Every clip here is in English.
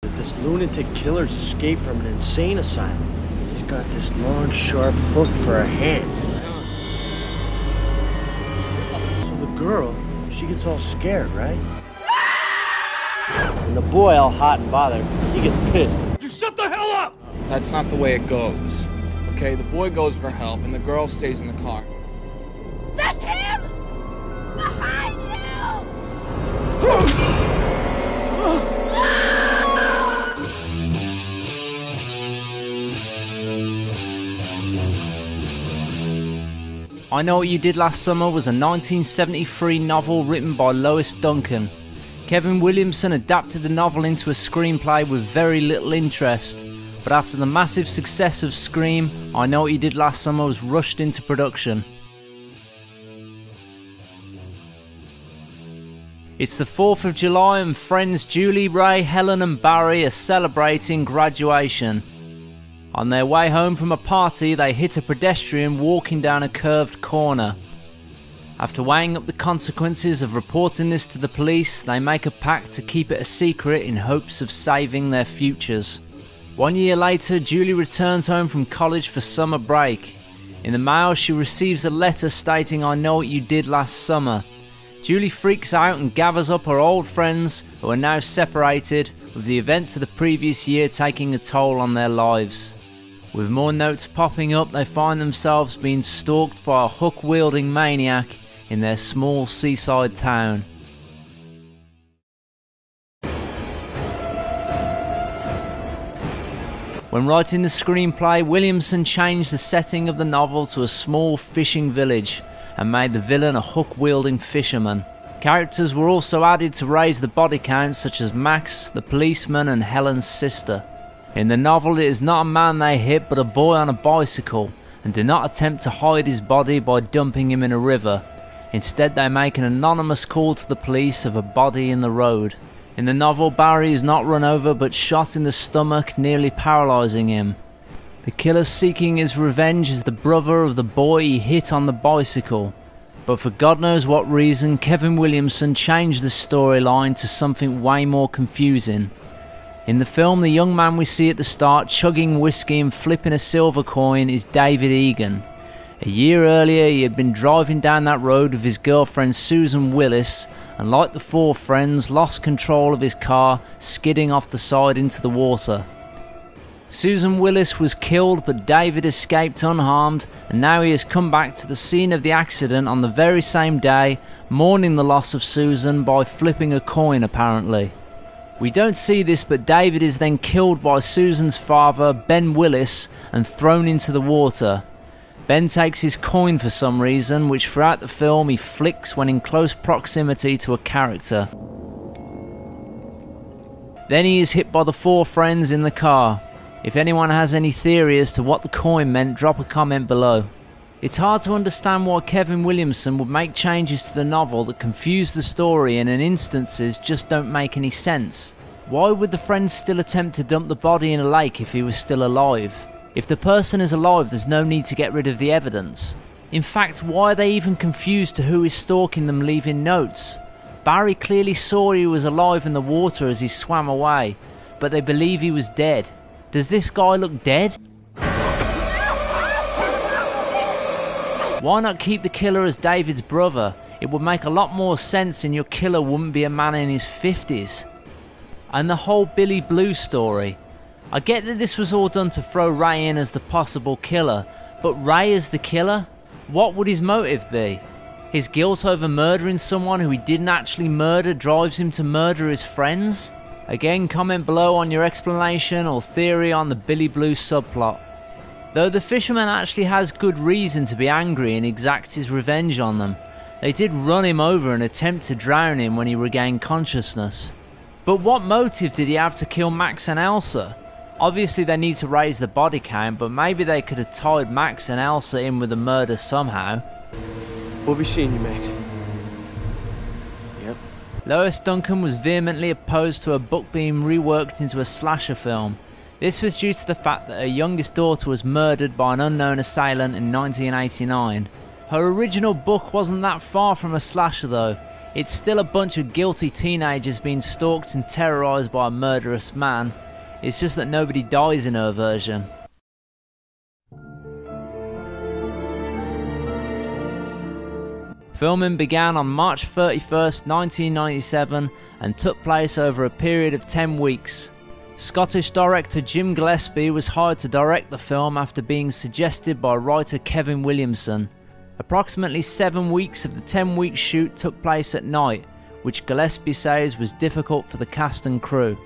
This lunatic killer's escaped from an insane asylum. He's got this long, sharp hook for a hand. So the girl, she gets all scared, right? And the boy, all hot and bothered, he gets pissed. Just shut the hell up! That's not the way it goes. Okay, the boy goes for help and the girl stays in the car. That's him! Behind you! I Know What You Did Last Summer was a 1973 novel written by Lois Duncan. Kevin Williamson adapted the novel into a screenplay with very little interest, but after the massive success of Scream, I Know What You Did Last Summer was rushed into production. It's the 4th of July and friends Julie, Ray, Helen and Barry are celebrating graduation. On their way home from a party, they hit a pedestrian walking down a curved corner. After weighing up the consequences of reporting this to the police, they make a pact to keep it a secret in hopes of saving their futures. 1 year later, Julie returns home from college for summer break. In the mail, she receives a letter stating, "I know what you did last summer." Julie freaks out and gathers up her old friends who are now separated, with the events of the previous year taking a toll on their lives. With more notes popping up, they find themselves being stalked by a hook-wielding maniac in their small seaside town. When writing the screenplay, Williamson changed the setting of the novel to a small fishing village and made the villain a hook-wielding fisherman. Characters were also added to raise the body count, such as Max, the policeman and Helen's sister. In the novel, it is not a man they hit but a boy on a bicycle, and do not attempt to hide his body by dumping him in a river. Instead, they make an anonymous call to the police of a body in the road. In the novel, Barry is not run over but shot in the stomach, nearly paralysing him. The killer seeking his revenge is the brother of the boy he hit on the bicycle. But for God knows what reason, Kevin Williamson changed the storyline to something way more confusing. In the film, the young man we see at the start chugging whiskey and flipping a silver coin is David Egan. A year earlier, he had been driving down that road with his girlfriend Susan Willis, and like the four friends, lost control of his car, skidding off the side into the water. Susan Willis was killed, but David escaped unharmed, and now he has come back to the scene of the accident on the very same day, mourning the loss of Susan by flipping a coin apparently. We don't see this, but David is then killed by Susan's father, Ben Willis, and thrown into the water. Ben takes his coin for some reason, which throughout the film he flicks when in close proximity to a character. Then he is hit by the four friends in the car. If anyone has any theory as to what the coin meant, drop a comment below. It's hard to understand why Kevin Williamson would make changes to the novel that confuse the story and in instances just don't make any sense. Why would the friends still attempt to dump the body in a lake if he was still alive? If the person is alive, there's no need to get rid of the evidence. In fact, why are they even confused to who is stalking them leaving notes? Barry clearly saw he was alive in the water as he swam away, but they believe he was dead. Does this guy look dead? Why not keep the killer as David's brother? It would make a lot more sense, and your killer wouldn't be a man in his 50s. And the whole Billy Blue story. I get that this was all done to throw Ray in as the possible killer, but Ray as the killer? What would his motive be? His guilt over murdering someone who he didn't actually murder drives him to murder his friends? Again, comment below on your explanation or theory on the Billy Blue subplot. Though the fisherman actually has good reason to be angry and exact his revenge on them. They did run him over and attempt to drown him when he regained consciousness. But what motive did he have to kill Max and Elsa? Obviously they need to raise the body count, but maybe they could have tied Max and Elsa in with the murder somehow. We'll be seeing you, Max. Yep. Lois Duncan was vehemently opposed to her book being reworked into a slasher film. This was due to the fact that her youngest daughter was murdered by an unknown assailant in 1989. Her original book wasn't that far from a slasher though. It's still a bunch of guilty teenagers being stalked and terrorised by a murderous man. It's just that nobody dies in her version. Filming began on March 31st, 1997 and took place over a period of 10 weeks. Scottish director Jim Gillespie was hired to direct the film after being suggested by writer Kevin Williamson. Approximately 7 weeks of the 10-week shoot took place at night, which Gillespie says was difficult for the cast and crew.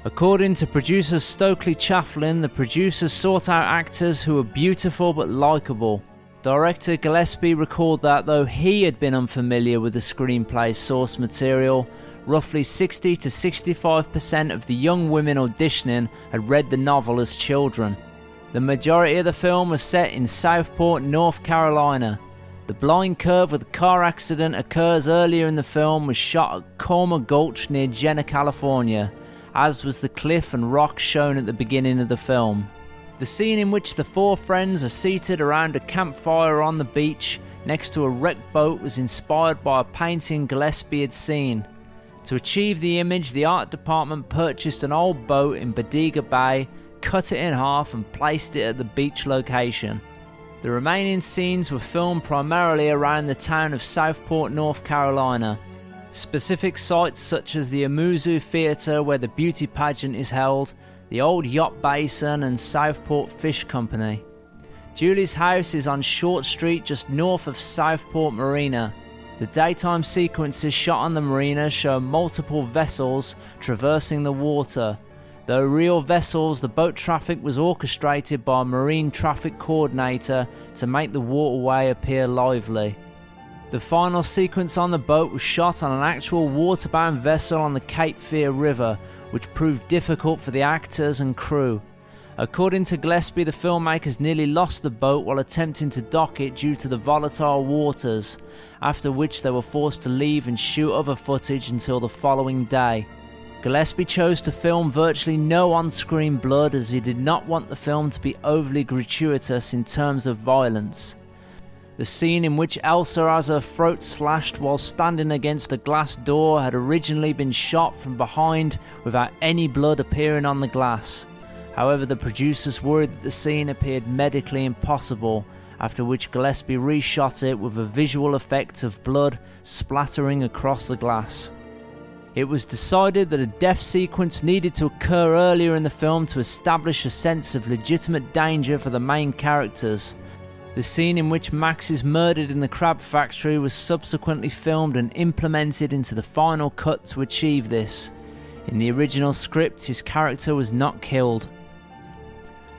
According to producer Stokely Chafflin, the producers sought out actors who were beautiful but likeable. Director Gillespie recalled that though he had been unfamiliar with the screenplay's source material, roughly 60 to 65% of the young women auditioning had read the novel as children. The majority of the film was set in Southport, North Carolina. The blind curve where the car accident occurs earlier in the film was shot at Colma Gulch near Jenner, California, as was the cliff and rock shown at the beginning of the film. The scene in which the four friends are seated around a campfire on the beach next to a wrecked boat was inspired by a painting Gillespie had seen. To achieve the image, the art department purchased an old boat in Bodega Bay, cut it in half and placed it at the beach location. The remaining scenes were filmed primarily around the town of Southport, North Carolina. Specific sites such as the Amuzu Theatre where the beauty pageant is held, the old yacht basin and Southport Fish Company. Julie's house is on Short Street just north of Southport Marina. The daytime sequences shot on the marina show multiple vessels traversing the water. Though real vessels, the boat traffic was orchestrated by a marine traffic coordinator to make the waterway appear lively. The final sequence on the boat was shot on an actual waterbound vessel on the Cape Fear River, which proved difficult for the actors and crew. According to Gillespie, the filmmakers nearly lost the boat while attempting to dock it due to the volatile waters, after which they were forced to leave and shoot other footage until the following day. Gillespie chose to film virtually no on-screen blood as he did not want the film to be overly gratuitous in terms of violence. The scene in which Elsa has her throat slashed while standing against a glass door had originally been shot from behind without any blood appearing on the glass. However, the producers worried that the scene appeared medically impossible, after which Gillespie reshot it with a visual effect of blood splattering across the glass. It was decided that a death sequence needed to occur earlier in the film to establish a sense of legitimate danger for the main characters. The scene in which Max is murdered in the crab factory was subsequently filmed and implemented into the final cut to achieve this. In the original script, his character was not killed.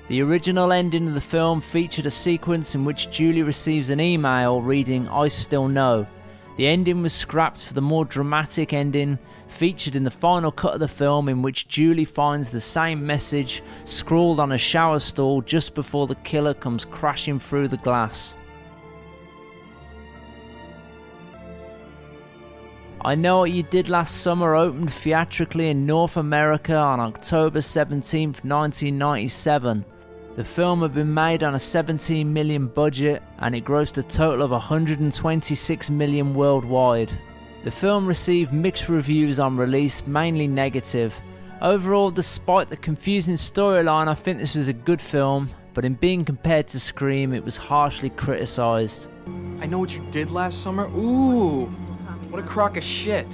The original ending of the film featured a sequence in which Julie receives an email reading "I still know." The ending was scrapped for the more dramatic ending featured in the final cut of the film, in which Julie finds the same message scrawled on a shower stall just before the killer comes crashing through the glass. I Know What You Did Last Summer opened theatrically in North America on October 17, 1997. The film had been made on a $17 million budget and it grossed a total of $126 million worldwide. The film received mixed reviews on release, mainly negative. Overall, despite the confusing storyline, I think this was a good film, but in being compared to Scream, it was harshly criticised. I Know What You Did Last Summer? Ooh, what a crock of shit.